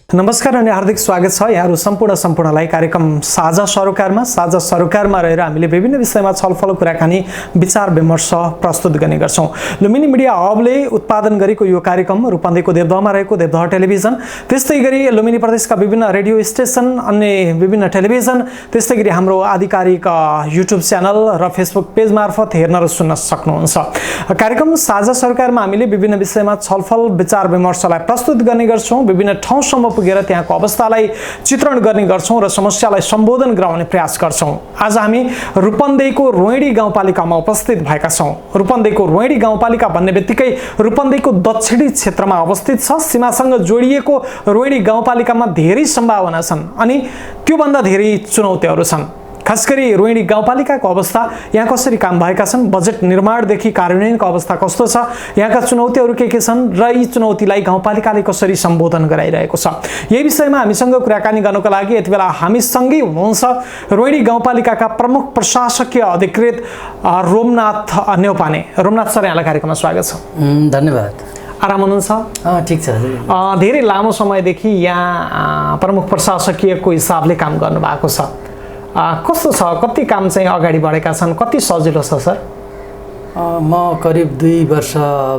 नमस्कार अनि हार्दिक स्वागत छ यहाँहरु सम्पूर्णलाई कार्यक्रम साझा सरोकारमा रहेर हामीले विभिन्न विषयमा छलफल कुराकानी विचार विमर्श प्रस्तुत गर्ने गर्छौं। लुम्बिनी मिडिया हबले उत्पादन गरेको यो कार्यक्रम रूपन्देहीको देवदहमा रहेको देवदह टेलिभिजन, त्यस्तै गरी लुम्बिनी प्रदेशका विभिन्न रेडियो स्टेशन अन्य विभिन्न टेलिभिजन, त्यस्तै गरी हाम्रो आधिकारिक युट्युब च्यानल र फेसबुक पेज मार्फत हेर्न र सुन्न सक्नुहुन्छ। कार्यक्रम साझा सरोकारमा हामीले विभिन्न विषयमा छलफल विचार विमर्शलाई प्रस्तुत गर्ने गर्छौं। विभिन्न ठाउँसम्म पुगेर त्यहाँको अवस्थालाई चित्रण गर्ने गर्छौं र समस्यालाई सम्बोधन गराउने प्रयास गर्छौं। आज हामी रूपन्देहीको रोहिणी गाउँपालिकामा उपस्थित भएका छौं। रूपन्देहीको रोहिणी गाउँपालिका भन्ने बित्तिकै रूपन्देहीको दक्षिणी क्षेत्रमा अवस्थित छ। सीमासँग जोडिएको रोहिणी गाउँपालिकामा धेरै सम्भावना छन् अनि त्यो भन्दा धेरै चुनौतीहरू छन्। खासगरी रोहिणी गाउँपालिकाको अवस्था यहाँ कसरी काम भएका छन्, बजेट निर्माणदेखि कार्यान्वयनको अवस्था कस्तो छ, यहाँका चुनौतीहरू के छन् र यी चुनौतीलाई गाउँपालिकाले कसरी सम्बोधन गराइरहेको छ, यही विषयमा हामीसँग कुराकानी गर्नको लागि यति बेला हामीसँगै हुनुहुन्छ रोहिणी गाउँपालिकाका प्रमुख प्रशासकीय अधिकृत रोमनाथ न्यौपाने। रोमनाथ सर, यहाँलाई कार्यक्रममा स्वागत छ। धन्यवाद। आराम हुनुहुन्छ? ठिक छ। धेरै लामो समयदेखि यहाँ प्रमुख प्रशासकीयको हिसाबले काम गर्नु भएको छ। कस्तो छ, कति काम चाहिँ अगाडि बढेका छन्, कति सजिलो छ सर? म करिब 2 वर्ष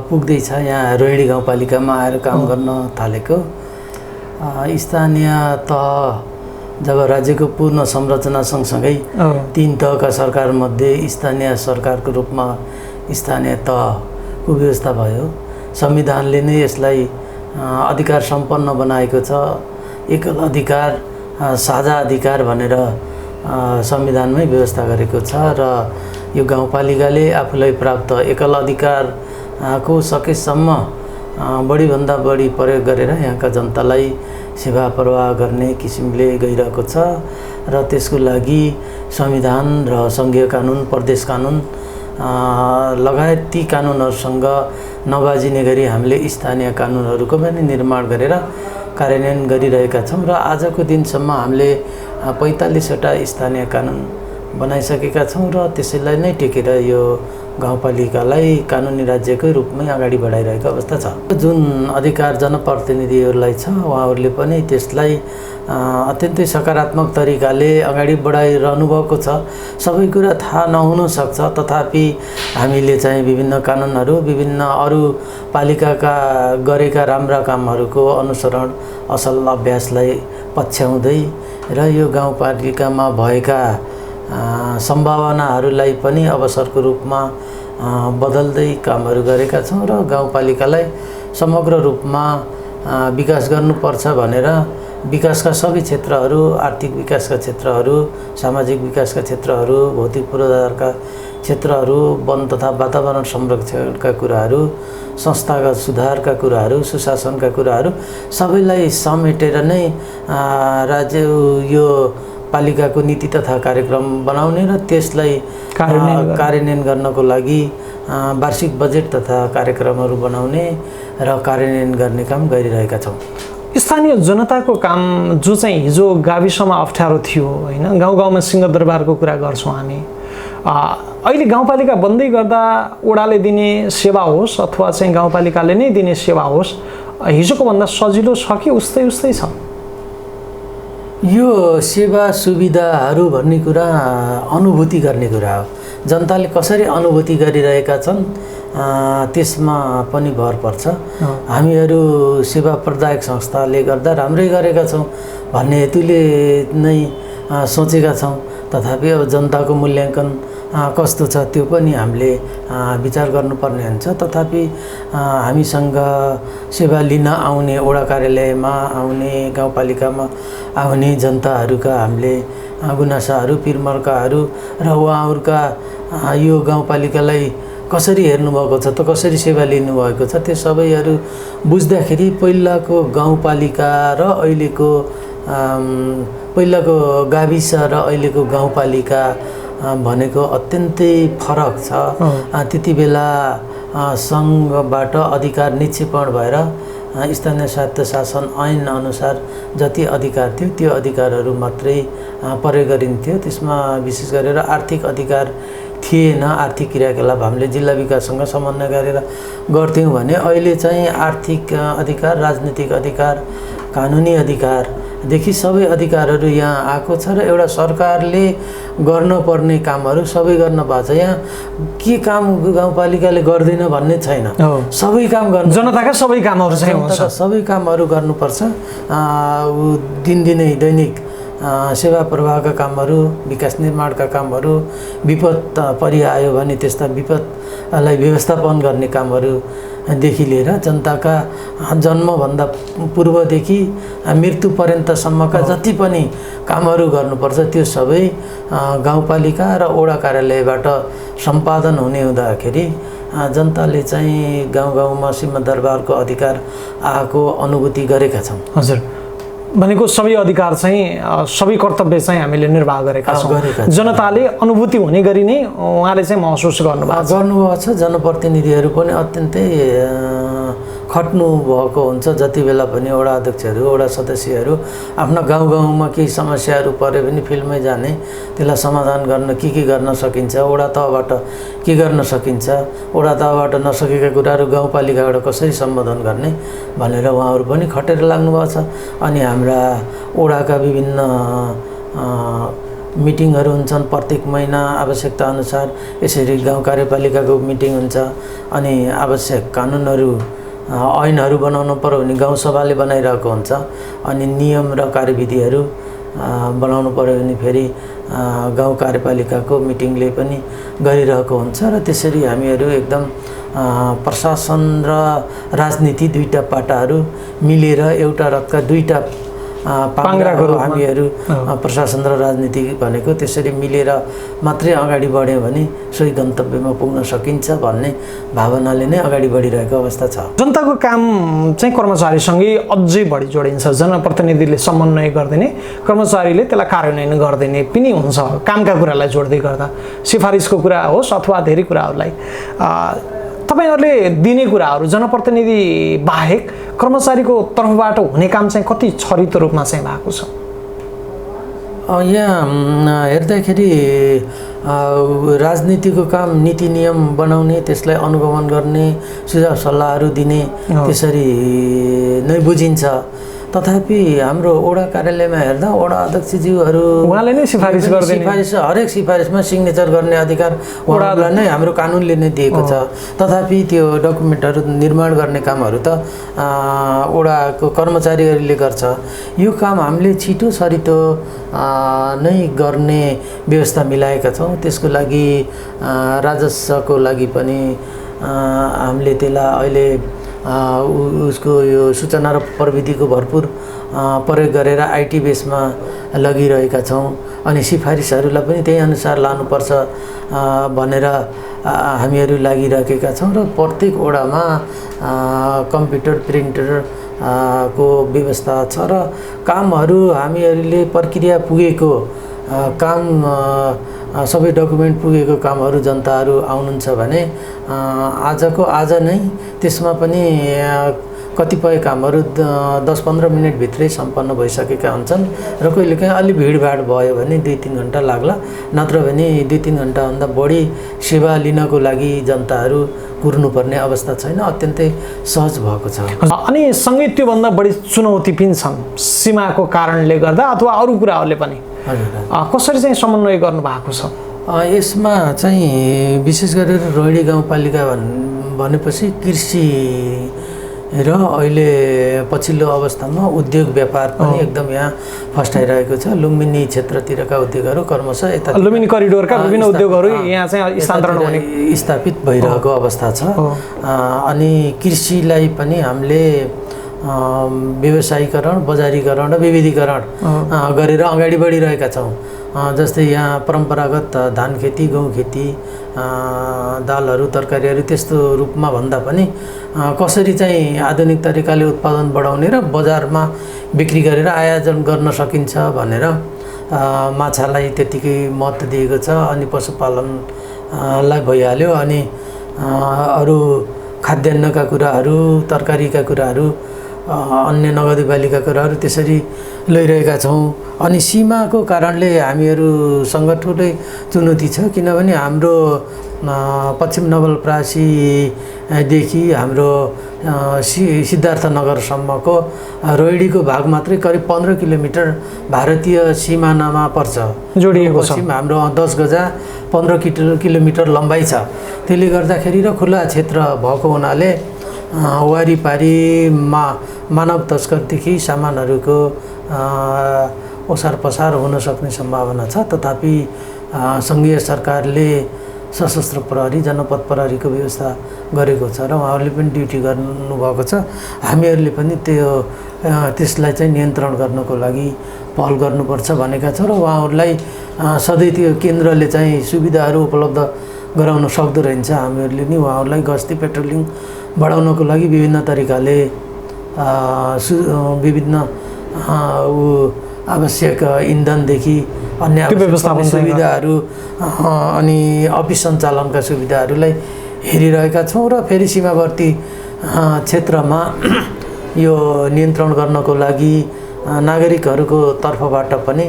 पुग्दैछ यहाँ रोहिणी गाउँपालिकामा आएर काम गर्न थालेको। स्थानीय तह जब राज्यको पूर्ण संरचना सँगसँगै 3 तहका सरकारमध्ये स्थानीय सरकारको रूपमा स्थानीय तहको व्यवस्था भयो। संविधानले नै यसलाई अधिकार सम्पन्न बनाएको छ। एकल अधिकार साझा अधिकार भनेर संविधानमै व्यवस्था गरेको छ र यो गाउँपालिकाले आफूलाई प्राप्त एकल अधिकारको सकेसम्म बढीभन्दा बढी प्रयोग गरेर यहाँका जनतालाई सेवा प्रवाह गर्ने किसिमले गइरहेको छ र त्यसको लागि संविधान र सङ्घीय कानुन, प्रदेश कानुन लगायत ती कानुनहरूसँग नबाजिने गरी हामीले स्थानीय कानुनहरूको पनि निर्माण गरेर कार्यान्वयन गरिरहेका छौँ र आजको दिनसम्म हामीले 45वटा स्थानीय कानुन बनाइसकेका छौँ र त्यसैलाई नै टेकेर यो गाउँपालिकालाई कानुनी राज्यकै रूपमै अगाडि बढाइरहेको अवस्था छ। जुन अधिकार जनप्रतिनिधिहरूलाई छ उहाँहरूले पनि त्यसलाई अत्यन्तै सकारात्मक तरिकाले अगाडि बढाइरहनु भएको छ। सबै कुरा थाहा नहुन सक्छ, तथापि हामीले चाहिँ विभिन्न कानुनहरू, विभिन्न अरू पालिकाका गरेका राम्रा कामहरूको अनुसरण, असल अभ्यासलाई पछ्याउँदै र यो गाउँपालिकामा भएका सम्भावनाहरूलाई पनि अवसरको रूपमा बदल्दै कामहरू गरेका छौँ र गाउँपालिकालाई समग्र रूपमा विकास गर्नुपर्छ भनेर विकासका सबै क्षेत्रहरू, आर्थिक विकासका क्षेत्रहरू, सामाजिक विकासका क्षेत्रहरू, भौतिक पूर्वाधारका क्षेत्रहरू, वन तथा वातावरण संरक्षणका कुराहरू, संस्थागत सुधारका कुराहरू, सुशासनका कुराहरू सबैलाई समेटेर नै राज्य यो पालिकाको नीति तथा कार्यक्रम बनाउने र त्यसलाई कार्यान्वयन गर्नको लागि वार्षिक बजेट तथा कार्यक्रमहरू बनाउने र कार्यान्वयन गर्ने काम गरिरहेका छौँ। स्थानीय जनताको काम जो चाहिँ हिजो गाविसमा अप्ठ्यारो थियो हैन, गाउँ गाउँमा सिंहदरबारको कुरा गर्छौँ हामी, अहिले गाउँपालिका बन्दै गर्दा ओडाले दिने सेवा होस् अथवा चाहिँ गाउँपालिकाले नै दिने सेवा होस्, हिजोको भन्दा सजिलो छ कि उस्तै छ? यो सेवा सुविधाहरू भन्ने कुरा अनुभूति गर्ने कुरा हो। जनताले कसरी अनुभूति गरिरहेका छन् त्यसमा पनि भर पर्छ। हामीहरू सेवा प्रदायक संस्थाले गर्दा राम्रै गरेका छौँ भन्ने हेतुले नै सोचेका छौँ, तथापि अब जनताको मूल्याङ्कन कस्तो छ त्यो पनि हामीले विचार गर्नुपर्ने हुन्छ। तथापि हामीसँग सेवा लिन आउने, वडा कार्यालयमा आउने, गाउँपालिकामा आउने जनताहरूका हामीले गुनासाहरू, पिरमर्काहरू र उहाँहरूका यो गाउँपालिकालाई कसरी हेर्नुभएको छ त, कसरी सेवा लिनुभएको छ, त्यो सबैहरू बुझ्दाखेरि पहिलाको गाउँपालिका र अहिलेको पहिलाको गाविस र अहिलेको गाउँपालिका भनेको अत्यन्तै फरक छ। त्यति बेला सङ्घबाट अधिकार निक्षेपण भएर स्थानीय स्वायत्त शासन ऐन अनुसार जति अधिकार थियो त्यो अधिकारहरू मात्रै प्रयोग गरिन्थ्यो। त्यसमा विशेष गरेर आर्थिक अधिकार थिएन। आर्थिक क्रियाकलाप हामीले जिल्ला विकाससँग समन्वय गरेर गर्थ्यौँ भने अहिले चाहिँ आर्थिक अधिकार, राजनीतिक अधिकार, कानुनी अधिकारदेखि सबै अधिकारहरू यहाँ आएको छ र एउटा सरकारले गर्नुपर्ने कामहरू सबै गर्न पाएको छ। यहाँ के काम गाउँपालिकाले गर्दैन भन्ने छैन, सबै काम गर्नु, जनताका सबै कामहरू चाहिँ हुन्छ, सबै कामहरू गर्नुपर्छ। दिनदिनै दैनिक सेवा प्रवाहका कामहरू, विकास निर्माणका कामहरू, विपद परिआयो भने त्यस्ता विपदलाई व्यवस्थापन गर्ने कामहरूदेखि लिएर जनताका जन्मभन्दा पूर्वदेखि मृत्युपर्यन्तसम्मका जति पनि कामहरू गर्नुपर्छ त्यो सबै गाउँपालिका र वडा कार्यालयबाट सम्पादन हुने हुँदाखेरि जनताले चाहिँ गाउँ गाउँमा सिंहदरबारको अधिकार आएको अनुभूति गरेका छौँ। हजुर, भनेको सबै अधिकार चाहिँ सबै कर्तव्य चाहिँ हामीले निर्वाह गरेका छौँ। जनताले अनुभूति हुने गरी नै उहाँले चाहिँ महसुस गर्नुभएको छ। जनप्रतिनिधिहरू पनि अत्यन्तै खट्नु भएको हुन्छ। जति बेला पनि वडा अध्यक्षहरू, वडा सदस्यहरू आफ्ना गाउँ गाउँमा केही समस्याहरू पऱ्यो भने फिल्डमै जाने, त्यसलाई समाधान गर्न के गर्न सकिन्छ, वडा तहबाट के गर्न सकिन्छ, वडा तहबाट नसकेका कुराहरू गाउँपालिकाबाट कसरी सम्बोधन गर्ने भनेर उहाँहरू पनि खटेर लाग्नुभएको छ। अनि हाम्रा वडाका विभिन्न मिटिङहरू हुन्छन् प्रत्येक महिना आवश्यकता अनुसार। यसरी गाउँ कार्यपालिकाको मिटिङ हुन्छ अनि आवश्यक कानुनहरू, ऐनहरू बनाउनु पर्यो भने गाउँसभाले बनाइरहेको हुन्छ। अनि नियम र कार्यविधिहरू बनाउनु पर्यो भने फेरि गाउँ कार्यपालिकाको मिटिङले पनि गरिरहेको हुन्छ। र त्यसरी हामीहरू एकदम प्रशासन र राजनीति दुईटा पाटाहरू मिलेर एउटा रथका दुईटा पाङ्ग्राको हामीहरू प्रशासन र राजनीति भनेको त्यसरी मिलेर मात्रै अगाडि बढ्यो भने सोही गन्तव्यमा पुग्न सकिन्छ भन्ने भावनाले नै अगाडि बढिरहेको अवस्था छ। जनताको काम चाहिँ कर्मचारीसँगै अझै बढी जोडिन्छ। जनप्रतिनिधिले समन्वय गरिदिने, कर्मचारीले त्यसलाई कार्यान्वयन गरिदिने पनि हुन्छ। कामका कुरालाई जोड्दै गर्दा सिफारिसको कुरा होस् अथवा धेरै कुराहरूलाई तपाईहरूले दिने कुराहरू जनप्रतिनिधि बाहेक कर्मचारीको तर्फबाट हुने काम चाहिँ कति छरितो रूपमा चाहिँ भएको छ? यहाँ हेर्दाखेरि राजनीतिको काम नीति नियम बनाउने, त्यसलाई अनुगमन गर्ने, सुझाव सल्लाहहरू दिने त्यसरी नै बुझिन्छ। तथापि हाम्रो वडा कार्यालयमा हेर्दा वडा अध्यक्षज्यूहरू उहाँले नै सिफारिस गर्दिने, हरेक सिफारिसमा सिग्नेचर गर्ने अधिकार वडालाई नै हाम्रो कानुनले नै दिएको छ। तथापि त्यो डकुमेन्टहरू निर्माण गर्ने कामहरू त वडाको कर्मचारीहरूले गर्छ। यो काम हामीले छिटो छरितो नै गर्ने व्यवस्था मिलाएका छौँ। त्यसको लागि राजस्वको लागि पनि हामीले त्यसलाई अहिले उसको यो सूचना र प्रविधिको भरपुर प्रयोग गरेर आइटी बेसमा लगिरहेका छौँ। अनि सिफारिसहरूलाई पनि त्यही अनुसार लानुपर्छ भनेर हामीहरू लागिरहेका छौँ। र प्रत्येक वडामा कम्प्युटर, प्रिन्टर को व्यवस्था छ र कामहरू हामीहरूले प्रक्रिया पुगेको काम, सबै डकुमेन्ट पुगेको कामहरू जनताहरू आउनुहुन्छ भने आजको आज नै त्यसमा पनि कतिपय कामहरू 10-15 मिनटभित्रै सम्पन्न भइसकेका हुन्छन्। र कहिलेकाहीँ अलि भिडभाड भयो भने 2-3 घन्टा लाग्ला, नत्र भने 2-3 घन्टाभन्दा बढी सेवा लिनको लागि जनताहरू कुर्नुपर्ने अवस्था छैन। अत्यन्तै सहज भएको छ। अनि सँगै त्योभन्दा बढी चुनौती पनि छन् सीमाको कारणले गर्दा अथवा अरू कुराहरूले पनि। कसरी चाहिँ समन्वय गर्नु भएको छ? यसमा चाहिँ विशेष गरेर रोहिणी गाउँपालिका भनेपछि कृषि र अहिले पछिल्लो अवस्थामा उद्योग व्यापार पनि एकदम यहाँ फस्टाइरहेको छ। लुम्बिनी क्षेत्रतिरका उद्योगहरू क्रमशः यता लुम्बिनी करिडोरका विभिन्न उद्योगहरू यहाँ चाहिँ स्थानान्तरण हुने स्थापित भइरहेको अवस्था छ। अनि कृषिलाई पनि हामीले व्यवसायीकरण, बजारीकरण र विविधीकरण गरेर अगाडि बढिरहेका छौँ। जस्तै यहाँ परम्परागत धान खेती, गहुँ खेती, दालहरू, तरकारीहरू त्यस्तो रूपमा भन्दा पनि कसरी चाहिँ आधुनिक तरिकाले उत्पादन बढाउने र बजारमा बिक्री गरेर आयोजन गर्न सकिन्छ भनेर माछालाई त्यतिकै महत्त्व दिएको छ। अनि पशुपालनलाई भइहाल्यो। अनि अरू खाद्यान्नका कुराहरू, तरकारीका कुराहरू अन्य नगरपालिका कुराहरू त्यसरी लैरहेका छौँ। अनि सीमाको कारणले हामीहरूसँग ठुलै चुनौती छ, किनभने हाम्रो पश्चिम नवलपरासीदेखि हाम्रो सिद्धार्थनगरसम्मको रोहिडीको भाग मात्रै करिब 15 किलोमिटर भारतीय सिमानामा पर्छ, जोडिएको छ। पश्चिम हाम्रो 10 गजा 15 किलोमिटर लम्बाइ छ। त्यसले गर्दाखेरि र खुला क्षेत्र भएको हुनाले वारिपारिमा मानव तस्करदेखि सामानहरूको ओसार पसार हुन सक्ने सम्भावना छ। तथापि सङ्घीय सरकारले सशस्त्र प्रहरी, जनपद प्रहरीको व्यवस्था गरेको छ र उहाँहरूले पनि ड्युटी गर्नुभएको छ। हामीहरूले पनि त्यसलाई चाहिँ नियन्त्रण गर्नको लागि पहल गर्नुपर्छ भनेका छौँ र उहाँहरूलाई सधैँ त्यो केन्द्रले चाहिँ सुविधाहरू उपलब्ध गराउन सक्दो रहेछ। हामीहरूले नि उहाँहरूलाई गस्ती पेट्रोलिङ बढाउनको लागि विभिन्न तरिकाले विभिन्न आवश्यक इन्धनदेखि अन्य सुविधाहरू अनि अफिस सञ्चालनका सुविधाहरूलाई हेरिरहेका छौँ र फेरि सीमावर्ती क्षेत्रमा यो नियन्त्रण गर्नको लागि नागरिकहरूको तर्फबाट पनि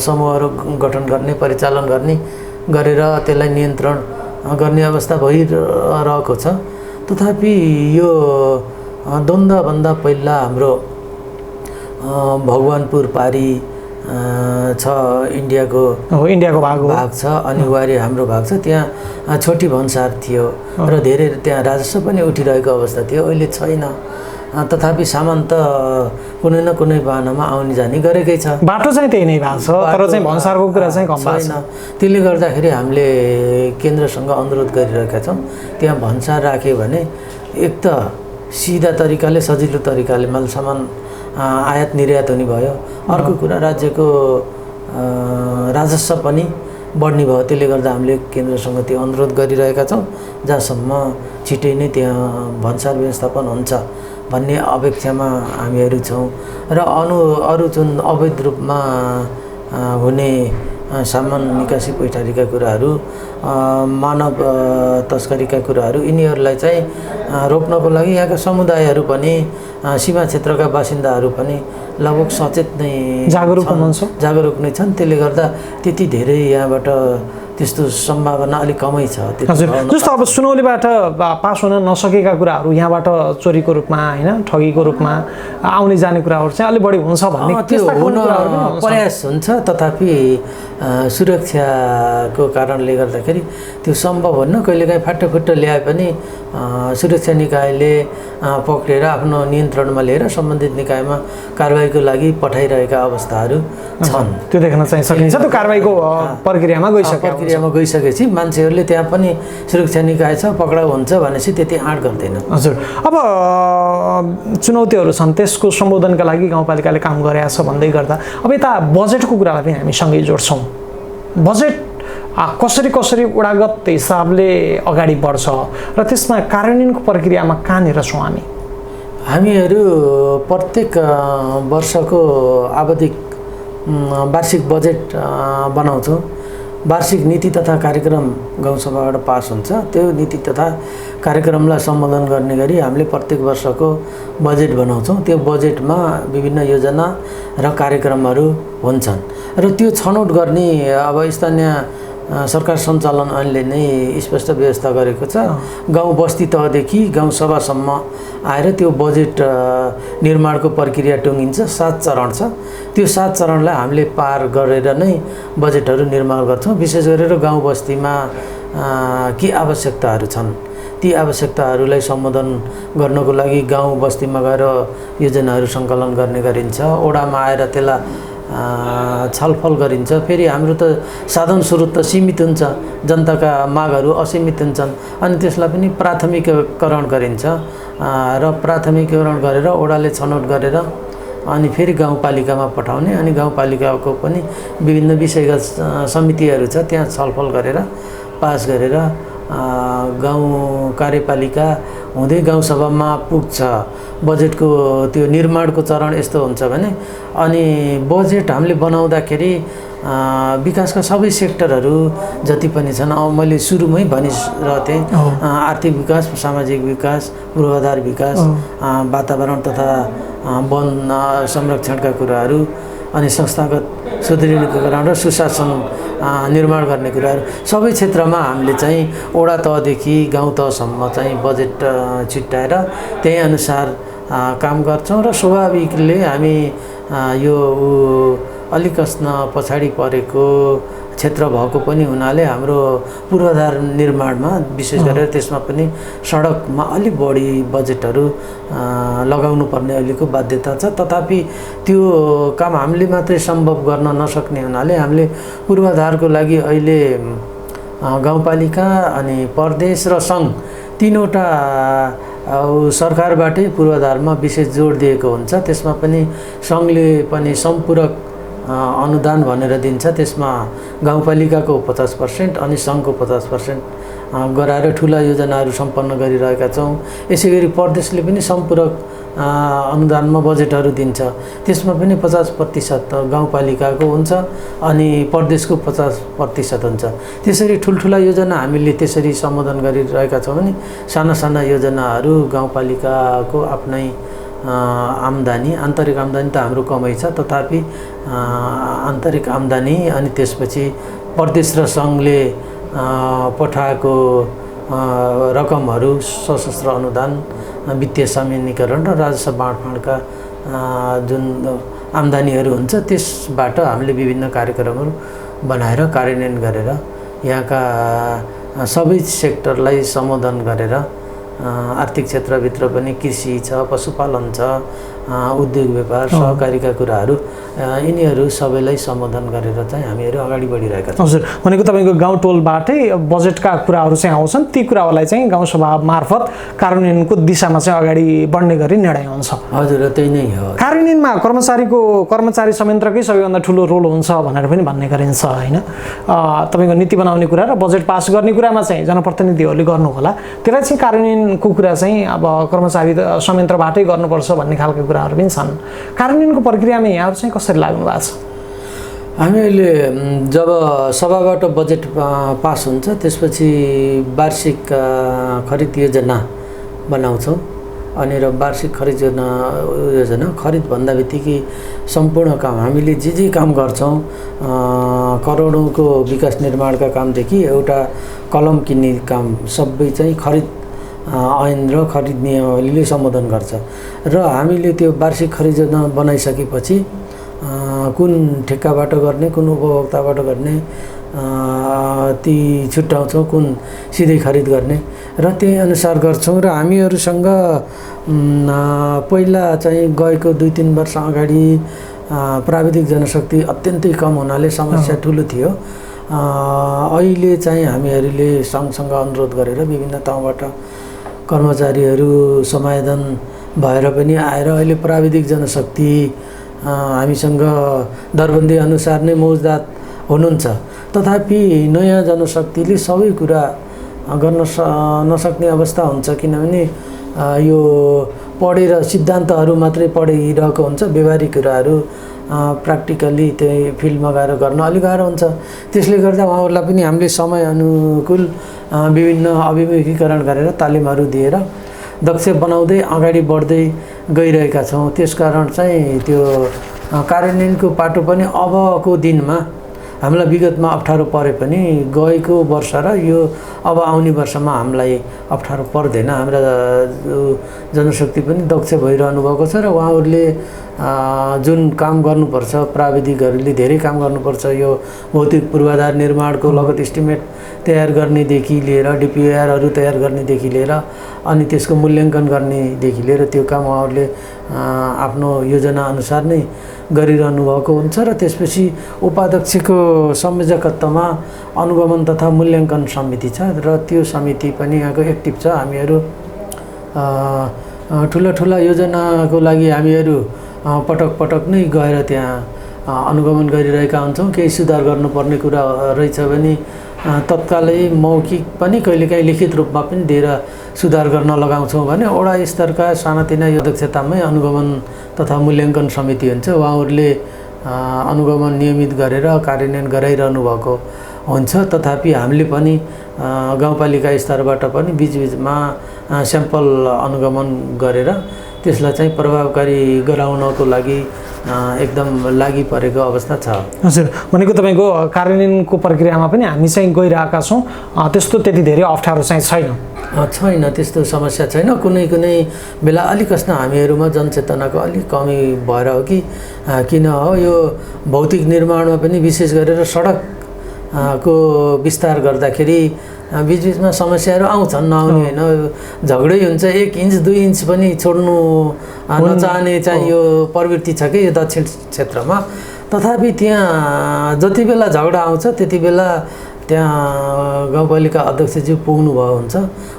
समूहहरू गठन गर्ने, परिचालन गरेर त्यसलाई नियन्त्रण गर्ने अवस्था भइरहेको छ। तथापि यो द्वन्द्वभन्दा पहिला हाम्रो भगवानपुर पारी छ, इन्डियाको भाग छ, अनिवार्य हाम्रो भाग छ। त्यहाँ छोटी भन्सार थियो र धेरै त्यहाँ राजस्व पनि उठिरहेको अवस्था थियो। अहिले छैन। तथापि सामान त कुनै न कुनै बाहनामा आउने जाने गरेकै छ। बाटो चाहिँ त्यही नै भएको छ, तर चाहिँ भन्सारको कुरा चाहिँ कम छैन। त्यसले गर्दाखेरि हामीले केन्द्रसँग अनुरोध गरिरहेका छौँ, त्यहाँ भन्सार राख्यो भने एक त सिधा तरिकाले, सजिलो तरिकाले माल सामान आयात निर्यात हुने भयो। अर्को कुरा राज्यको राजस्व पनि बढ्ने भयो। त्यसले गर्दा हामीले केन्द्रसँग त्यो अनुरोध गरिरहेका छौँ, जहाँसम्म छिटै नै त्यहाँ भन्सार व्यवस्थापन हुन्छ भन्ने अपेक्षामा हामीहरू छौँ। र अरू जुन अवैध रूपमा हुने सामान निकासी पैठारीका कुराहरू, मानव तस्करीका कुराहरू, यिनीहरूलाई चाहिँ रोक्नको लागि यहाँका समुदायहरू पनि, सीमा क्षेत्रका बासिन्दाहरू पनि लगभग सचेत नै जागरुक नै छन्। त्यसले गर्दा त्यति धेरै यहाँबाट त्यस्तो सम्भावना अलिक कमै छ। हजुर, जस्तो अब सुनौलीबाट पास हुन नसकेका कुराहरू यहाँबाट चोरीको रूपमा, होइन, ठगीको रूपमा आउने जाने कुराहरू चाहिँ अलिक बढी हुन्छ भन्ने त्यो हुन प्रयास हुन्छ। तथापि सुरक्षाको कारणले गर्दाखेरि त्यो सम्भव हुन्न। कहिलेकाहीँ फाटोफुट्टो ल्याए पनि सुरक्षा निकायले पक्रेर आफ्नो नियन्त्रणमा लिएर सम्बन्धित निकायमा कारबाहीको लागि पठाइरहेका अवस्थाहरू छन्। त्यो देख्न चाहिँ सकिन्छ। त्यो कारबाहीको प्रक्रियामा गइसकेपछि मान्छेहरूले त्यहाँ पनि सुरक्षा निकाय छ, पक्राउ हुन्छ भनेपछि त्यति आँट गर्दैन। हजुर, अब चुनौतीहरू छन्, त्यसको सम्बोधनका लागि गाउँपालिकाले काम गरेको छ भन्दै गर्दा अब यता बजेटको कुरालाई पनि हामी सँगै जोड्छौँ। बजेट कसरी उडागत हिसाबले अगाडि बढ्छ र त्यसमा कार्यान्वयनको प्रक्रियामा कहाँनिर छौँ हामीहरू प्रत्येक वर्षको आवधिक वार्षिक बजेट बनाउँछौँ। वार्षिक नीति तथा कार्यक्रम गाउँसभाबाट पास हुन्छ। त्यो नीति तथा कार्यक्रमलाई सम्बोधन गर्ने गरी हामीले प्रत्येक वर्षको बजेट बनाउँछौँ। त्यो बजेटमा विभिन्न योजना र कार्यक्रमहरू हुन्छन् र त्यो छनौट गर्ने अब स्थानीय सरकार सञ्चालन ऐनले नै स्पष्ट व्यवस्था गरेको छ। गाउँ बस्ती तहदेखि गाउँसभासम्म आएर त्यो बजेट निर्माणको प्रक्रिया टुङ्गिन्छ। 7 चरण छ। त्यो 7 चरणलाई हामीले पार गरेर नै बजेटहरू निर्माण गर्छौँ। विशेष गरेर गाउँ बस्तीमा के आवश्यकताहरू छन्, ती आवश्यकताहरूलाई सम्बोधन गर्नको लागि गाउँ बस्तीमा गएर योजनाहरू सङ्कलन गर्ने गरिन्छ। ओडामा आएर त्यसलाई छलफल गरिन्छ। फेरि हाम्रो त साधन स्रोत त सीमित हुन्छ, जनताका मागहरू असीमित हुन्छन्, अनि त्यसलाई पनि प्राथमिकीकरण गरिन्छ र प्राथमिकीकरण गरेर ओडाले छनौट गरेर अनि फेरि गाउँपालिकामा पठाउने, अनि गाउँपालिकाको पनि विभिन्न विषयगत समितिहरू छ, त्यहाँ छलफल गरेर पास गरेर गाउँ कार्यपालिका हुँदै गाउँसभामा पुग्छ। बजेटको त्यो निर्माणको चरण यस्तो हुन्छ भने, अनि बजेट हामीले बनाउँदाखेरि विकासका सबै सेक्टरहरू जति पनि छन् मैले सुरुमै भनिरहेको थिएँ आर्थिक विकास, सामाजिक विकास, पूर्वाधार विकास, वातावरण तथा वन संरक्षणका कुराहरू, अनि संस्थागत सुदृढीकरण र सुशासन निर्माण गर्ने कुराहरू सबै क्षेत्रमा हामीले चाहिँ वडा तहदेखि गाउँ तहसम्म चाहिँ बजेट छिट्याएर त्यही अनुसार काम गर्छौँ र स्वाभाविकले हामी यो अलिकस्न पछाडि परेको क्षेत्र भएको पनि हुनाले हाम्रो पूर्वाधार निर्माणमा विशेष गरेर त्यसमा पनि सडकमा अलि बढी बजेटहरू लगाउनु पर्ने अहिलेको बाध्यता छ। तथापि त्यो काम हामीले मात्रै सम्भव गर्न नसक्ने हुनाले हामीले पूर्वाधारको लागि अहिले गाउँपालिका अनि प्रदेश र सङ्घ तीनवटा सरकारबाटै पूर्वाधारमा विशेष जोड दिएको हुन्छ। त्यसमा पनि सङ्घले पनि सम्पूरक अनुदान भनेर दिन्छ, त्यसमा गाउँपालिकाको 50% अनि सङ्घको 50% गराएर ठुला योजनाहरू सम्पन्न गरिरहेका छौँ। यसै गरी प्रदेशले पनि सम्पूरक अनुदानमा बजेटहरू दिन्छ, त्यसमा पनि 50% गाउँपालिकाको हुन्छ अनि प्रदेशको 50% हुन्छ। त्यसरी ठुल्ठुला योजना हामीले त्यसरी सम्बोधन गरिरहेका छौँ भने साना साना योजनाहरू गाउँपालिकाको आफ्नै आम्दानी, आन्तरिक आम्दानी त हाम्रो कमै छ, तथापि आन्तरिक आम्दानी अनि त्यसपछि प्रदेश र सङ्घले पठाएको रकमहरू, सशस्त्र अनुदान, वित्तीय संविनिकरण र राजस्व बाँडफाँडका जुन आम्दानीहरू हुन्छ त्यसबाट हामीले विभिन्न कार्यक्रमहरू बनाएर कार्यान्वयन गरेर यहाँका सबै सेक्टरलाई सम्बोधन गरेर आर्थिक क्षेत्रभित्र पनि कृषि छ, पशुपालन छ, उद्योग व्यापार, सहकारीका कुराहरू यिनीहरू सबैलाई सम्बोधन गरेर चाहिँ हामीहरू अगाडि बढिरहेका छौँ। हजुर, भनेको तपाईँको गाउँ टोलबाटै बजेटका कुराहरू चाहिँ आउँछन्, ती कुराहरूलाई चाहिँ गाउँसभा मार्फत कार्यान्वयनको दिशामा चाहिँ अगाडि बढ्ने गरी निर्णय हुन्छ। हजुर, त्यही नै हो। कार्यान्वयनमा कर्मचारी संयन्त्रकै सबैभन्दा ठुलो रोल हुन्छ भनेर पनि भन्ने गरिन्छ होइन। तपाईँको नीति बनाउने कुरा र बजेट पास गर्ने कुरामा चाहिँ जनप्रतिनिधिहरूले गर्नु होला, त्यसलाई चाहिँ कार्यान्वयनको कुरा चाहिँ अब कर्मचारी संयन्त्रबाटै गर्नुपर्छ भन्ने खालको कुराहरू पनि छन्। कार्यान्वयनको प्रक्रियामा यहाँहरू चाहिँ कसरी लाग्नु भएको छ? हामीले जब सभाबाट बजेट पास हुन्छ त्यसपछि वार्षिक खरिद योजना बनाउँछौँ अनि र वार्षिक खरिद योजना खरिद भन्दा बित्तिकै सम्पूर्ण काम हामीले जे काम गर्छौँ, करोडौँको विकास निर्माणका कामदेखि एउटा कलम किन्ने काम सबै चाहिँ खरिद ऐन र खरिद नियमावलीले सम्बोधन गर्छ र हामीले त्यो वार्षिक खरिद योजना बनाइसकेपछि कुन ठेक्काबाट गर्ने, कुन उपभोक्ताबाट गर्ने ती छुट्याउँछौँ, कुन सिधै खरिद गर्ने र त्यही अनुसार गर्छौँ। र हामीहरूसँग पहिला चाहिँ गएको 2-3 वर्ष अगाडि प्राविधिक जनशक्ति अत्यन्तै कम हुनाले समस्या ठुलो थियो। अहिले चाहिँ हामीहरूले सँगसँग अनुरोध गरेर विभिन्न ठाउँबाट कर्मचारीहरू समायोजन भएर पनि आएर अहिले प्राविधिक जनशक्ति हामीसँग दरबन्दी अनुसार नै मौजदात हुनुहुन्छ। तथापि नयाँ जनशक्तिले सबै कुरा गर्न नसक्ने अवस्था हुन्छ, किनभने यो पढेर सिद्धान्तहरू मात्रै पढिरहेको हुन्छ, व्यवहारिक कुराहरू प्र्याक्टिकली त्यही फिल्डमा गएर गर्न अलिक गाह्रो हुन्छ। त्यसले गर्दा उहाँहरूलाई पनि हामीले समय अनुकूल विभिन्न अभिमुखीकरण गरेर तालिमहरू दिएर दक्ष बनाउँदै अगाडि बढ्दै गइरहेका छौँ। त्यसकारण चाहिँ त्यो कार्यान्वयनको पाटो पनि अबको दिनमा हामीलाई विगतमा अप्ठ्यारो परे पनि गएको वर्ष र यो अब आउने वर्षमा हामीलाई अप्ठ्यारो पर्दैन। हाम्रा जनशक्ति पनि दक्ष भइरहनु भएको छ र उहाँहरूले जुन काम गर्नुपर्छ, प्राविधिकहरूले धेरै काम गर्नुपर्छ, यो भौतिक पूर्वाधार निर्माणको लगत इस्टिमेट तयार गर्नेदेखि लिएर डिपिआरहरू तयार गर्नेदेखि लिएर अनि त्यसको मूल्याङ्कन गर्नेदेखि लिएर त्यो काम उहाँहरूले आफ्नो योजना अनुसार नै गरिरहनु भएको हुन्छ र त्यसपछि उपाध्यक्षको संयोजकत्वमा अनुगमन तथा मूल्याङ्कन समिति छ र त्यो समिति पनि यहाँको एक्टिभ छ। हामीहरू ठुला योजनाको लागि हामीहरू पटक नै गएर त्यहाँ अनुगमन गरिरहेका हुन्छौँ। केही सुधार गर्नुपर्ने कुरा रहेछ भने तत्कालै मौखिक पनि कहिलेकाहीँ लिखित रूपमा पनि दिएर सुधार गर्न लगाउँछौँ भने वडा स्तरका सानातिना अध्यक्षतामै अनुगमन तथा मूल्याङ्कन समिति हुन्छ। उहाँहरूले अनुगमन नियमित गरेर कार्यान्वयन गराइरहनु भएको हुन्छ। तथापि हामीले पनि गाउँपालिका स्तरबाट पनि बिचबिचमा स्याम्पल अनुगमन गरेर त्यसलाई चाहिँ प्रभावकारी गराउनको लागि एकदम लागि परेको अवस्था छ। हजुर, भनेको तपाईँको कार्यान्वयनको प्रक्रियामा पनि हामी चाहिँ गइरहेका छौँ, त्यस्तो त्यति धेरै अप्ठ्यारो चाहिँ छैन, त्यस्तो समस्या छैन। कुनै बेला अलिक कस्तो हामीहरूमा जनचेतनाको अलिक कमी भएर हो कि किन हो, यो भौतिक निर्माणमा पनि विशेष गरेर सडक को विस्तार गर्दाखेरि बिचबिचमा समस्याहरू आउँछन्, नआउने होइन, झगडै हुन्छ। 1 इन्च 2 इन्च पनि छोड्नु नचाहने चाहिँ यो प्रवृत्ति छ कि यो दक्षिण क्षेत्रमा। तथापि त्यहाँ जति बेला झगडा आउँछ त्यति बेला त्यहाँ गाउँपालिका अध्यक्षज्यू पुग्नुभएको हुन्छ,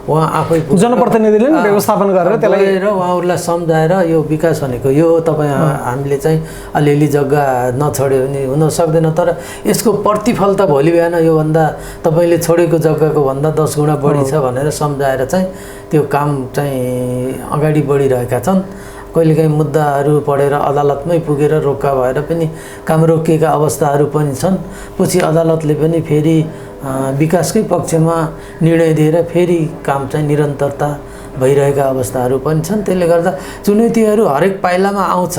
उहाँ आफै जनप्रतिनिधिले व्यवस्थापन गरेर त्यसलाई उहाँहरूलाई सम्झाएर यो विकास भनेको यो तपाईँ हामीले चाहिँ अलिअलि जग्गा नछोड्यो भने हुन सक्दैन, तर यसको प्रतिफल त भोलि बिहान योभन्दा तपाईँले छोडेको जग्गाको भन्दा 10 गुणा बढी छ भनेर सम्झाएर चाहिँ त्यो काम चाहिँ अगाडि बढिरहेका छन्। कहिलेकाहीँ मुद्दाहरू पढेर अदालतमै पुगेर रोक्का भएर पनि काम रोकिएका अवस्थाहरू पनि छन्। पछि अदालतले पनि फेरि विकासकै पक्षमा निर्णय दिएर फेरि काम चाहिँ निरन्तरता भइरहेका अवस्थाहरू पनि छन्। त्यसले गर्दा चुनौतीहरू हरेक पाइलामा आउँछ,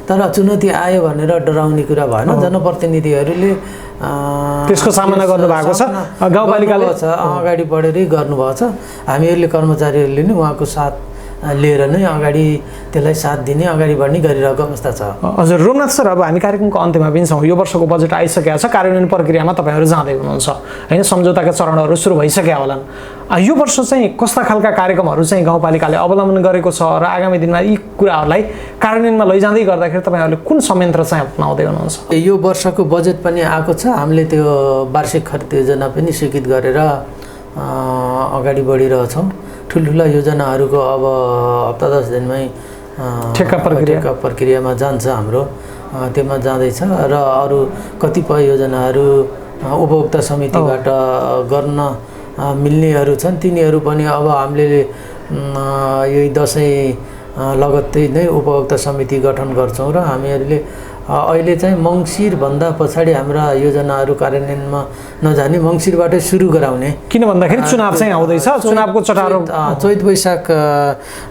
तर चुनौती आयो भनेर डराउने कुरा भएन। जनप्रतिनिधिहरूले त्यसको सामना गर्नुभएको छ, गाउँपालिकाले अगाडि बढेरै गर्नुभएको छ। हामीहरूले कर्मचारीहरूले नि उहाँको साथ लिएर नै अगाडि त्यसलाई साथ दिने अगाडि बढ्ने गरिरहेको अवस्था छ। हजुर रोमनाथ सर, अब हामी कार्यक्रमको अन्त्यमा पनि छौँ। यो वर्षको बजेट आइसकेको छ, कार्यान्वयन प्रक्रियामा तपाईँहरू जाँदै हुनुहुन्छ होइन, सम्झौताका चरणहरू सुरु भइसकेका होलान्। यो वर्ष चाहिँ कस्ता खालका कार्यक्रमहरू चाहिँ गाउँपालिकाले अवलम्बन गरेको छ र आगामी दिनमा यी कुराहरूलाई कार्यान्वयनमा लैजाँदै गर्दाखेरि तपाईँहरूले कुन संयन्त्र चाहिँ अपनाउँदै हुनुहुन्छ? यो वर्षको बजेट पनि आएको छ, हामीले त्यो वार्षिक खर्च योजना पनि स्वीकृत गरेर अगाडि बढिरहेछौँ। ठुल्ठुला योजनाहरूको अब हप्ता 10 दिनमै ठेक्का प्रक्रियामा जान्छ हाम्रो, त्यसमा जाँदैछ र अरू कतिपय योजनाहरू उपभोक्ता समितिबाट गर्न मिल्नेहरू छन्, तिनीहरू पनि अब हामीले यही दसैँ लगत्तै नै उपभोक्ता समिति गठन गर्छौँ र हामीहरूले अहिले चाहिँ मङ्सिरभन्दा पछाडि हाम्रा योजनाहरू कार्यान्वयनमा नजाने मङ्सिरबाटै सुरु गराउने, किन भन्दाखेरि चुनाव चाहिँ आउँदैछ, चुनावको चटारो चैत वैशाख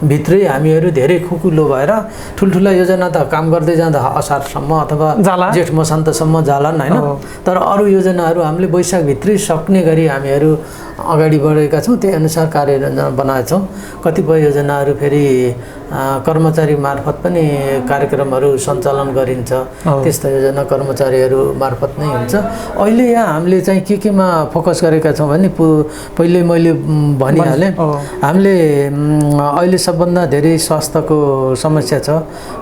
भित्रै हामीहरू धेरै खुकुलो भएर ठुल्ठुला योजना त काम गर्दै जाँदा असारसम्म अथवा जेठ मसान्तसम्म जालान् होइन, तर अरू योजनाहरू हामीले वैशाखभित्रै सक्ने गरी हामीहरू अगाडि बढेका छौँ। त्यही अनुसार कार्ययोजना बनाएछौँ। कतिपय योजनाहरू फेरि कर्मचारी मार्फत पनि कार्यक्रमहरू सञ्चालन गरिन्छ, त्यस्ता योजना कर्मचारीहरू मार्फत नै हुन्छ। अहिले यहाँ हामीले चाहिँ केमा फोकस गरेका छौँ भने पहिले मैले भनिहालेँ, हामीले अहिले सबभन्दा धेरै स्वास्थ्यको समस्या छ।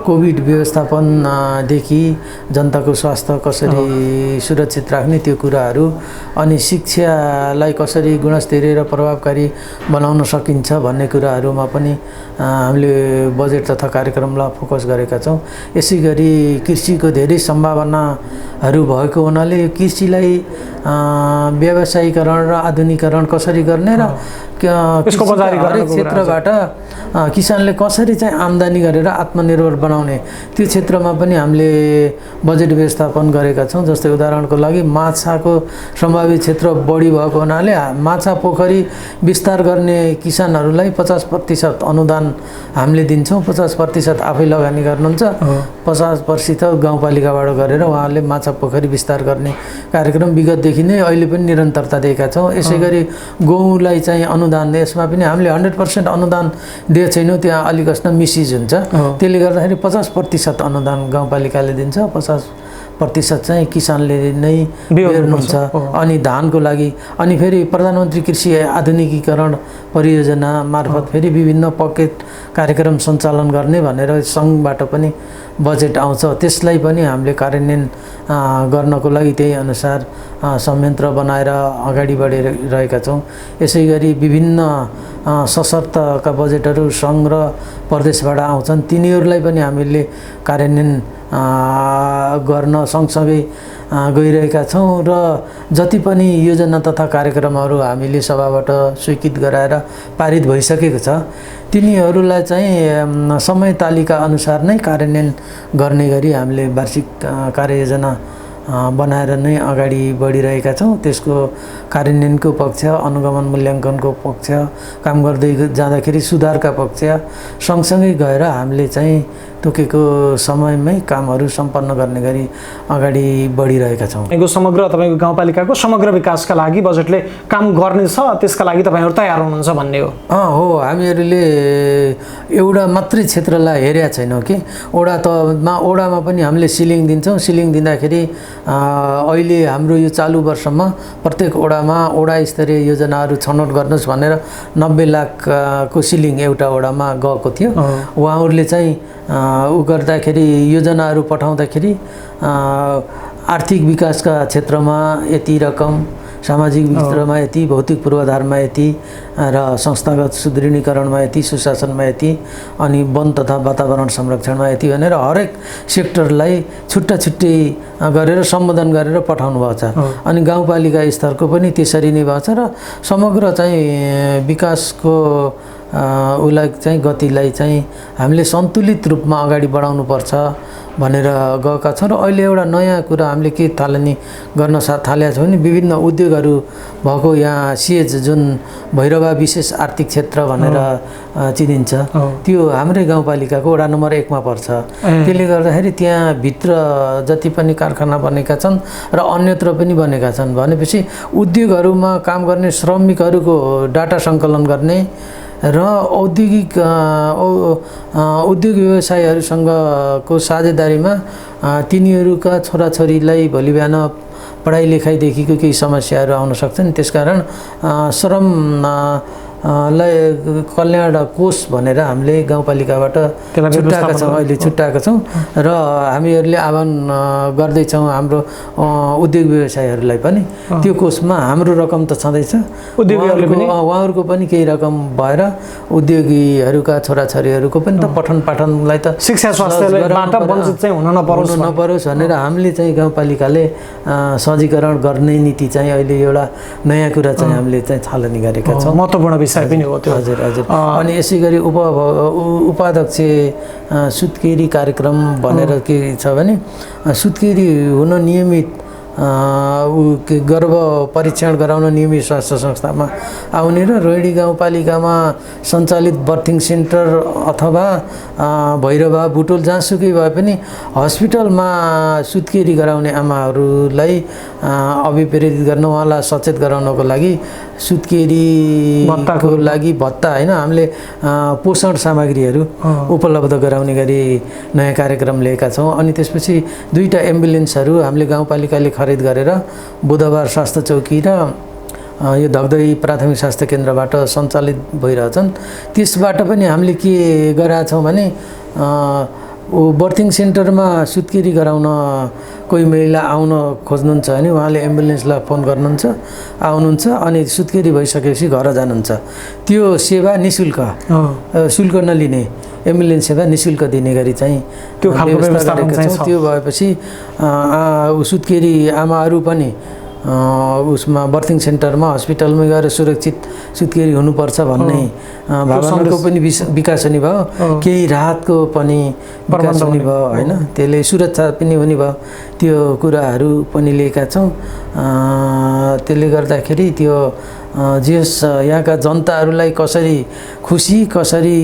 कोभिड व्यवस्थापनदेखि जनताको स्वास्थ्य कसरी सुरक्षित राख्ने त्यो कुराहरू, अनि शिक्षालाई कसरी गुणस्तरीय र प्रभावकारी बनाउन सकिन्छ भन्ने कुराहरूमा पनि हामीले बजेट तथा कार्यक्रमलाई फोकस गरेका छौँ। यसै गरी कृषिको धेरै सम्भावनाहरू भएको हुनाले कृषिलाई व्यावसायीकरण र आधुनिकीकरण कसरी गर्ने र हरेक क्षेत्रबाट किसानले कसरी चाहिँ आम्दानी गरेर आत्मनिर्भर बनाउने त्यो क्षेत्रमा पनि हामीले बजेट व्यवस्थापन गरेका छौँ। जस्तै उदाहरणको लागि माछाको सम्भावित क्षेत्र बढी भएको हुनाले माछा पोखरी विस्तार गर्ने किसानहरूलाई 50% अनुदान हामीले दिन्छौँ। 50% आफै लगानी गर्नुहुन्छ, 50% गाउँपालिकाबाट गरेर उहाँहरूले माछा पोखरी विस्तार गर्ने कार्यक्रम विगतदेखि नै अहिले पनि निरन्तरता दिएका छौँ। यसै गरी गहुँलाई चाहिँ अनुदान, यसमा पनि हामीले 100% अनुदान दिएको छैनौँ, त्यहाँ अलिक कस्तो मिसिज हुन्छ। त्यसले गर्दाखेरि 50% अनुदान गाउँपालिकाले दिन्छ, 50% चाहिँ किसानले नै बेर्नुहुन्छ। अनि धानको लागि अनि फेरि प्रधानमन्त्री कृषि आधुनिकीकरण परियोजना मार्फत फेरि विभिन्न पकेट कार्यक्रम सञ्चालन गर्ने भनेर सङ्घबाट पनि बजेट आउँछ, त्यसलाई पनि हामीले कार्यान्वयन गर्नको लागि त्यही अनुसार संयन्त्र बनाएर अगाडि बढिरहेका छौँ। यसै गरी विभिन्न सशर्तका बजेटहरू सङ्घ र प्रदेशबाट आउँछन् तिनीहरूलाई पनि हामीले कार्यान्वयन गर्न सँगसँगै गइरहेका छौँ र जति पनि योजना तथा कार्यक्रमहरू हामीले सभाबाट स्वीकृत गराएर पारित भइसकेको छ तिनीहरूलाई चाहिँ समय तालिका अनुसार नै कार्यान्वयन गर्ने गरी हामीले वार्षिक कार्ययोजना बनाएर नै अगाडि बढिरहेका छौँ। त्यसको कार्यान्वयनको पक्ष, अनुगमन मूल्याङ्कनको पक्ष, काम गर्दै जाँदाखेरि सुधारका पक्ष सँगसँगै गएर हामीले चाहिँ तोकेको समयमै कामहरू सम्पन्न गर्ने गरी अगाडि बढिरहेका छौँ। तपाईँको समग्र तपाईँको गाउँपालिकाको समग्र विकासका लागि बजेटले काम गर्नेछ, त्यसका लागि तपाईँहरू तयार हुनुहुन्छ भन्ने हो? हो, हामीहरूले एउटा मात्रै क्षेत्रलाई हेरेका छैनौँ कि ओडामा पनि हामीले सिलिङ दिन्छौँ। सिलिङ दिँदाखेरि अहिले हाम्रो यो चालु वर्षमा प्रत्येक ओडामा ओडा स्तरीय योजनाहरू छनौट गर्नुहोस् भनेर 90 लाखको सिलिङ एउटा ओडामा गएको थियो। उहाँहरूले चाहिँ गर्दाखेरि योजनाहरू पठाउँदाखेरि आर्थिक विकासका क्षेत्रमा यति रकम, सामाजिक क्षेत्रमा यति, भौतिक पूर्वाधारमा यति र संस्थागत सुदृढीकरणमा यति, सुशासनमा यति, अनि वन तथा वातावरण संरक्षणमा यति भनेर हरेक सेक्टरलाई छुट्टा छुट्टै गरेर सम्बोधन गरेर पठाउनु भएको छ। अनि गाउँपालिका स्तरको पनि त्यसरी नै भएको छ र समग्र चाहिँ विकासको उसलाई चाहिँ गतिलाई चाहिँ हामीले सन्तुलित रूपमा अगाडि बढाउनुपर्छ भनेर गएका छौँ। र अहिले एउटा नयाँ कुरा हामीले के गर्न थालेका छौँ भने विभिन्न उद्योगहरू भएको यहाँ सिएच जुन भैरवा विशेष आर्थिक क्षेत्र भनेर चिनिन्छ त्यो हाम्रै गाउँपालिकाको वडा नम्बर 1 मा पर्छ। त्यसले गर्दाखेरि त्यहाँभित्र जति पनि कारखाना बनेका छन् र अन्यत्र पनि बनेका छन् भनेपछि उद्योगहरूमा काम गर्ने श्रमिकहरूको डाटा सङ्कलन गर्ने र औद्योगिक उद्योग व्यवसायहरूसँगको साझेदारीमा तिनीहरूका छोराछोरीलाई भोलि बिहान पढाइ लेखाइदेखिको केही समस्याहरू आउन सक्छन्। त्यसकारण श्रम कल्याण कोष भनेर हामीले गाउँपालिकाबाट छुट्याएका छौँ, अहिले छुट्याएका छौँ र हामीहरूले आह्वान गर्दैछौँ हाम्रो उद्योग व्यवसायहरूलाई पनि त्यो कोषमा हाम्रो रकम त छँदैछ, उहाँहरूको पनि केही रकम भएर उद्योगीहरूका छोराछोरीहरूको पनि त पठन पाठनलाई त शिक्षा स्वास्थ्यबाट वञ्चित चाहिँ हुन नपरोस् भनेर हामीले चाहिँ गाउँपालिकाले सहजीकरण गर्ने नीति चाहिँ अहिले एउटा नयाँ कुरा चाहिँ हामीले चाहिँ थालनी गरेका छौँ। महत्त्वपूर्ण विषय पनि हो त्यो। हजुर हजुर। अनि यसै गरी उपाध्यक्ष सुत्केरी कार्यक्रम भनेर के छ भने सुत्केरी हुन नियमित गर्भ परीक्षण गराउन नियमित स्वास्थ्य संस्थामा आउने र रोहिणी गाउँपालिकामा सञ्चालित बर्थिङ सेन्टर अथवा भैरवा बुटोल जहाँसुकै भए पनि हस्पिटलमा सुत्केरी गराउने आमाहरूलाई अभिप्रेरित गर्न, उहाँलाई सचेत गराउनको लागि सुत्केरी भत्ताको लागि भत्ता होइन हामीले पोषण सामग्रीहरू उपलब्ध गराउने गरी नयाँ कार्यक्रम लिएका छौँ। अनि त्यसपछि 2टा एम्बुलेन्सहरू हामीले गाउँपालिकाले खरिद गरेर बुधबार स्वास्थ्य चौकी र यो धगधई प्राथमिक स्वास्थ्य केन्द्रबाट सञ्चालित भइरहेछन्। त्यसबाट पनि हामीले के गरेका छौँ भने बर्थिङ सेन्टरमा सुत्केरी गराउन कोही महिला आउन खोज्नुहुन्छ भने उहाँले एम्बुलेन्सलाई फोन गर्नुहुन्छ, आउनुहुन्छ अनि सुत्केरी भइसकेपछि घर जानुहुन्छ। त्यो सेवा निःशुल्क, शुल्क नलिने एम्बुलेन्स सेवा निःशुल्क दिने गरी चाहिँ त्यो खालको व्यवस्था गरेका छौँ। त्यो भएपछि सुत्केरी आमाहरू पनि उसमा बर्थिङ सेन्टरमा हस्पिटलमा गएर सुरक्षित सुत्केरी हुनुपर्छ भन्ने भावनाको पनि विकास हुने भयो, केही राहतको पनि विकास हुने भयो होइन, त्यसले सुरक्षा पनि हुने भयो। त्यो कुराहरू पनि लिएका छौँ। त्यसले गर्दाखेरि त्यो जेस यहाँका जनताहरूलाई कसरी खुसी, कसरी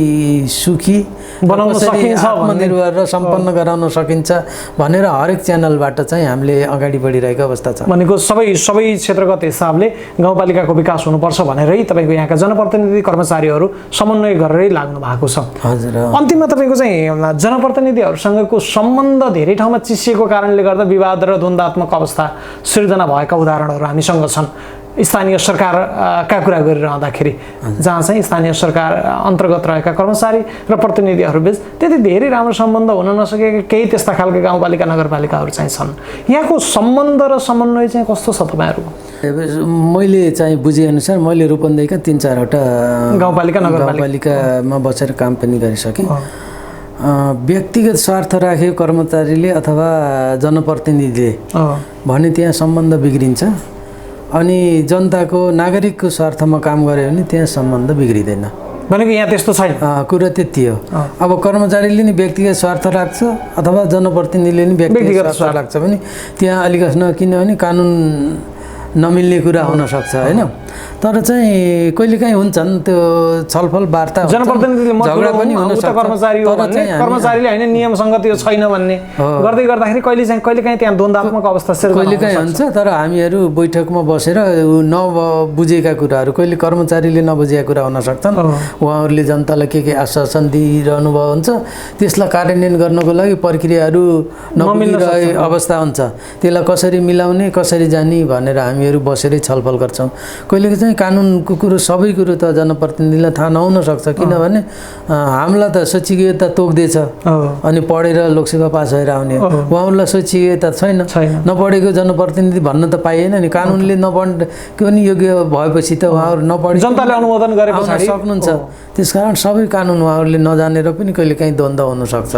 सुखी बनाउन सकिन्छ, आत्मनिर्भर र सम्पन्न गराउन सकिन्छ भनेर हरेक च्यानलबाट चाहिँ हामीले अगाडि बढिरहेको अवस्था छ। भनेको सबै क्षेत्रगत हिसाबले गाउँपालिकाको विकास हुनुपर्छ भनेरै तपाईँको यहाँका जनप्रतिनिधि कर्मचारीहरू समन्वय गरेरै लाग्नु भएको छ। हजुर। अन्तिममा तपाईँको चाहिँ जनप्रतिनिधिहरूसँगको सम्बन्ध धेरै ठाउँमा चिसिएको कारणले गर्दा विवाद र द्वन्द्वात्मक अवस्था सिर्जना भएका उदाहरणहरू हामीसँग छन्। स्थानीय सरकारका कुरा गरिरहँदाखेरि जहाँ चाहिँ स्थानीय सरकार अन्तर्गत रहेका कर्मचारी र प्रतिनिधिहरू बीच त्यति धेरै राम्रो सम्बन्ध हुन नसकेका केही त्यस्ता खालका गाउँपालिका नगरपालिकाहरू चाहिँ छन्। यहाँको सम्बन्ध र समन्वय चाहिँ कस्तो छ तपाईँहरूको? मैले चाहिँ बुझेअनुसार मैले रूपन्देहीका 3-4वटा गाउँपालिकामा बसेर काम पनि गरिसकेँ। व्यक्तिगत स्वार्थ राखेको कर्मचारीले अथवा जनप्रतिनिधिले भने त्यहाँ सम्बन्ध बिग्रिन्छ, अनि जनताको नागरिकको स्वार्थमा काम गऱ्यो भने त्यहाँ सम्बन्ध बिग्रिँदैन भनेको यहाँ त्यस्तो छैन। कुरा त्यति हो। अब कर्मचारीले नि व्यक्तिगत स्वार्थ राख्छ अथवा जनप्रतिनिधिले नि व्यक्तिगत स्वार्थ राख्छ भने त्यहाँ अलिकति किनभने कानुन नमिल्ने कुरा हुनसक्छ होइन। तर चाहिँ कहिलेकाहीँ हुन्छन् त्यो छलफल वार्ता, जनप्रतिनिधिले झगडा पनि हुन सक्छ, कर्मचारी हो भन्ने, कर्मचारीले होइन नियमसँग त्यो छैन भन्ने गर्दै गर्दाखेरि कहिलेकाहीँ त्यहाँ द्वन्द्वात्मक अवस्था कहिलेकाहीँ हुन्छ। तर हामीहरू बैठकमा बसेर नबुझेका कुराहरू, कहिले कर्मचारीले नबुझेका कुरा हुन सक्छन्, उहाँहरूले जनतालाई के आश्वासन दिइरहनु भएको हुन्छ, त्यसलाई कार्यान्वयन गर्नको लागि प्रक्रियाहरू नमिलिरहेको अवस्था हुन्छ। त्यसलाई कसरी मिलाउने, कसरी जाने भनेर हामीहरू बसेरै छलफल गर्छौँ। कहिले चाहिँ कानुनको कुरो सबै कुरो त जनप्रतिनिधिलाई थाहा नहुन सक्छ, किनभने हामीलाई त शैक्षिकता तोक्दैछ अनि पढेर लोकसेवा पास भएर आउने, उहाँहरूलाई शैक्षिकता छैन, नपढेको जनप्रतिनिधि भन्न त पाइएन नि। कानुनले नपढेको नि योग्य भएपछि त उहाँहरू नपढे जनताले अनुमोदन गरे पछाडि सक्नुहुन्छ। त्यसकारण सबै कानुन उहाँहरूले नजानेर पनि कहिलेकाहीँ द्वन्द्व हुनसक्छ,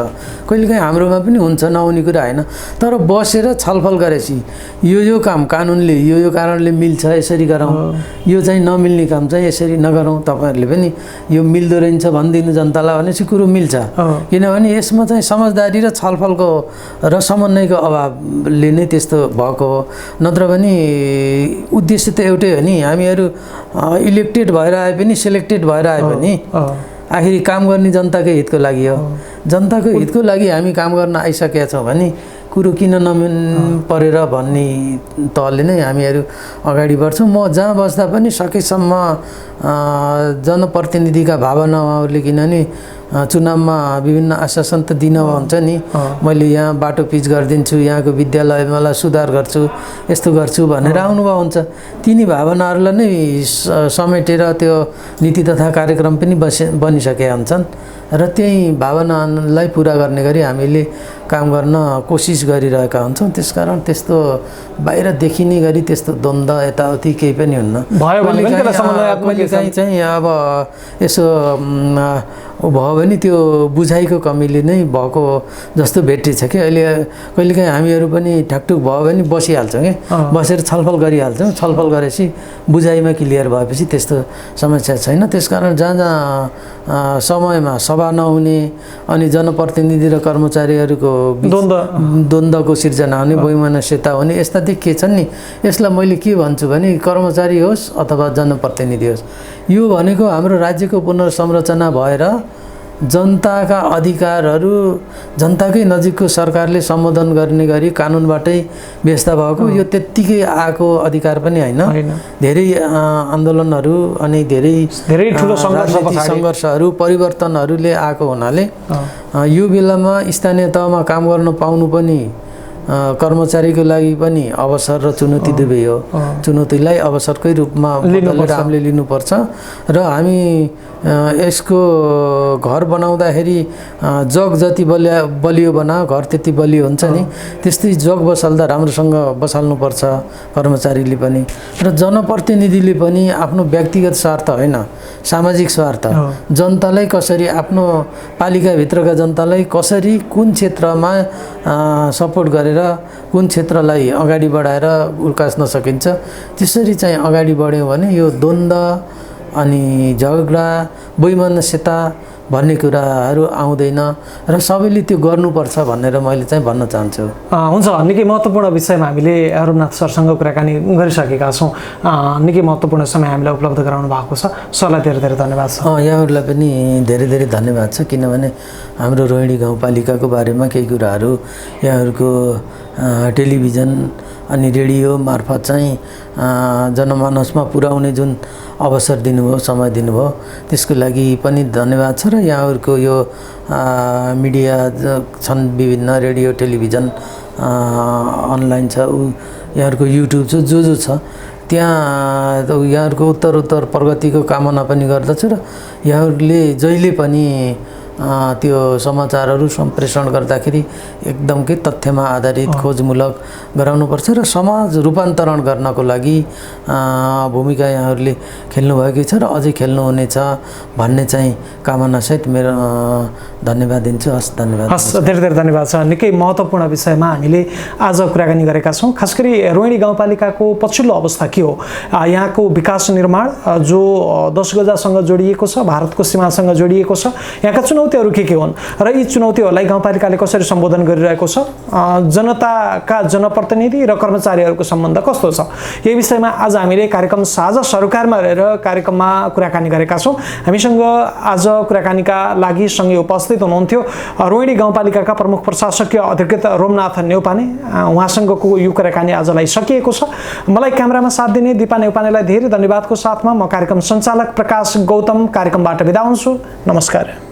कहिलेकाहीँ हाम्रोमा पनि हुन्छ, नहुने कुरा होइन। तर बसेर छलफल गरेपछि यो काम कानुनले यो कारणले मिल्छ, यसरी गरौँ, यो चाहिँ नमिल्ने काम चाहिँ यसरी नगरौँ, तपाईँहरूले पनि यो मिल्दो रहेछ भनिदिनु जनतालाई भनेपछि कुरो मिल्छ। किनभने यसमा चाहिँ समझदारी र छलफलको र समन्वयको अभावले नै त्यस्तो भएको हो। नत्र भने उद्देश्य त एउटै हो नि, हामीहरू इलेक्टेड भएर आए पनि सेलेक्टेड भएर आए पनि आखिर काम गर्ने जनताकै हितको लागि हो। जनताको हितको लागि हामी काम गर्न आइसकेका छौँ भने कुरो किन परेर भन्ने तहले नै हामीहरू अगाडि बढ्छौँ। म जहाँ बस्दा पनि सकेसम्म जनप्रतिनिधिका भावना उहाँहरूले, किनभने चुनावमा विभिन्न आश्वासन त दिन हुन्छ नि, मैले यहाँ बाटो पिच गरिदिन्छु, यहाँको विद्यालयलाई सुधार गर्छु, यस्तो गर्छु भनेर आउनुभयो हुन्छ। तिनी भावनाहरूलाई नै समेटेर त्यो नीति तथा कार्यक्रम पनि बनिसकेका हुन्छन् र त्यही भावनालाई पुरा गर्ने गरी हामीले काम गर्न कोसिस गरिरहेका हुन्छौँ। त्यसकारण त्यस्तो बाहिर देखिने गरी त्यस्तो द्वन्द्व यताउति केही पनि हुन्न। कहिलेकाहीँ चाहिँ अब यसो भयो भने त्यो बुझाइको कमीले नै भएको जस्तो भेटिन्छ कि अहिले कहिलेकाहीँ हामीहरू पनि ठ्याकठुक भयो भने बसिहाल्छौँ कि बसेर छलफल गरिहाल्छौँ। छलफल गरेपछि बुझाइमा क्लियर भएपछि त्यस्तो समस्या छैन। त्यसकारण जहाँ जहाँ समयमा सभा नहुने अनि जनप्रतिनिधि र कर्मचारीहरूको द्वन्द्वको सिर्जना हुने, वैमनस्यता हुने, यस्ता के छन् नि, यसलाई मैले के भन्छु भने कर्मचारी होस् अथवा जनप्रतिनिधि होस्, यो भनेको हाम्रो राज्यको पुनर्संरचना भएर जनताका अधिकारहरू जनताकै नजिकको सरकारले सम्बोधन गर्ने गरी कानुनबाटै व्यवस्था भएको, यो त्यत्तिकै आएको अधिकार पनि होइन। धेरै आन्दोलनहरू अनि धेरै ठुलो सङ्घर्षहरू परिवर्तनहरूले आएको हुनाले यो बेलामा स्थानीय तहमा काम गर्न पाउनु पनि कर्मचारीको लागि पनि अवसर र चुनौती दुवै हो। चुनौतीलाई अवसरकै रूपमा बदलेर हामीले लिनुपर्छ र हामी यसको घर बनाउँदाखेरि जग जति बलियो बना घर त्यति बलियो हुन्छ नि, त्यस्तै जग बसाल्दा राम्रोसँग बसाल्नुपर्छ कर्मचारीले पनि र जनप्रतिनिधिले पनि आफ्नो व्यक्तिगत स्वार्थ होइन, सामाजिक स्वार्थ, जनतालाई कसरी आफ्नो पालिकाभित्रका जनतालाई कसरी कुन क्षेत्रमा सपोर्ट गरेर कुन क्षेत्रलाई अगाडि बढाएर उकास्न सकिन्छ त्यसरी चाहिँ अगाडि बढ्यो भने यो द्वन्द्व अनि झगडा वैमनस्यता भन्ने कुराहरू आउँदैन र सबैले त्यो गर्नुपर्छ भनेर मैले चाहिँ भन्न चाहन्छु। हुन्छ, निकै महत्त्वपूर्ण विषयमा हामीले रुमनाथ सरसँग कुराकानी गरिसकेका छौँ। निकै महत्त्वपूर्ण समय हामीलाई उपलब्ध गराउनु भएको छ। सरलाई धेरै धेरै धन्यवाद छ। यहाँहरूलाई पनि धेरै धेरै धन्यवाद छ, किनभने हाम्रो रोहिणी गाउँपालिकाको बारेमा केही कुराहरू यहाँहरूको टेलिभिजन अनि रेडियो मार्फत चाहिँ जनमानसमा पुर्याउने जुन अवसर दिनुभयो, समय दिनुभयो, त्यसको लागि पनि धन्यवाद छ। र यहाँहरूको यो मिडिया छन्, विभिन्न रेडियो टेलिभिजन अनलाइन छ, यहाँहरूको युट्युब छ, जो छ त्यहाँ यहाँहरूको उत्तर प्रगतिको कामना पनि गर्दछु र यहाँहरूले जहिले पनि त्यो समाचारहरू सम्प्रेषण गर्दाखेरि एकदम के तथ्यमा आधारित खोजमूलक गराउनुपर्छ र समाज रूपान्तरण गर्नको लागि भूमिका यहाँहरूले खेल्नुभएकै छ र अझै खेल्नुहुनेछ भन्ने चाहिँ कामनासहित मेरो धन्यवाद दिन्छु। हस्, धन्यवाद। हस्, धेरै धेरै धन्यवाद छ। निकै महत्त्वपूर्ण विषयमा हामीले आज कुराकानी गरेका छौँ। खास गरी रोहिणी गाउँपालिकाको पछिल्लो अवस्था के हो, यहाँको विकास निर्माण जो 10 गजासँग जोडिएको छ, भारतको सीमासँग जोडिएको छ, यहाँका चुनौतीहरू के हुन् र यी चुनौतीहरूलाई गाउँपालिकाले कसरी सम्बोधन गरिरहेको छ, जनताका जनप्रतिनिधि र कर्मचारीहरूको सम्बन्ध कस्तो छ, यही विषयमा आज हामीले कार्यक्रम साझा सरोकारमा रहेर कार्यक्रममा कुराकानी गरेका छौँ। हामीसँग आज कुराकानीका लागि सँगै उपस्थित हुनुहुन्थ्यो रोहिणी गाउँपालिकाका प्रमुख प्रशासकीय अधिकृत रोमनाथ न्यौपाने। उहाँसँगको यो कुराकानी आजलाई सकिएको छ। मलाई क्यामेरामा साथ दिने दिपा न्यौपानेलाई धेरै धन्यवादको साथमा म कार्यक्रम सञ्चालक प्रकाश गौतम कार्यक्रमबाट बिदा हुन्छु। नमस्कार।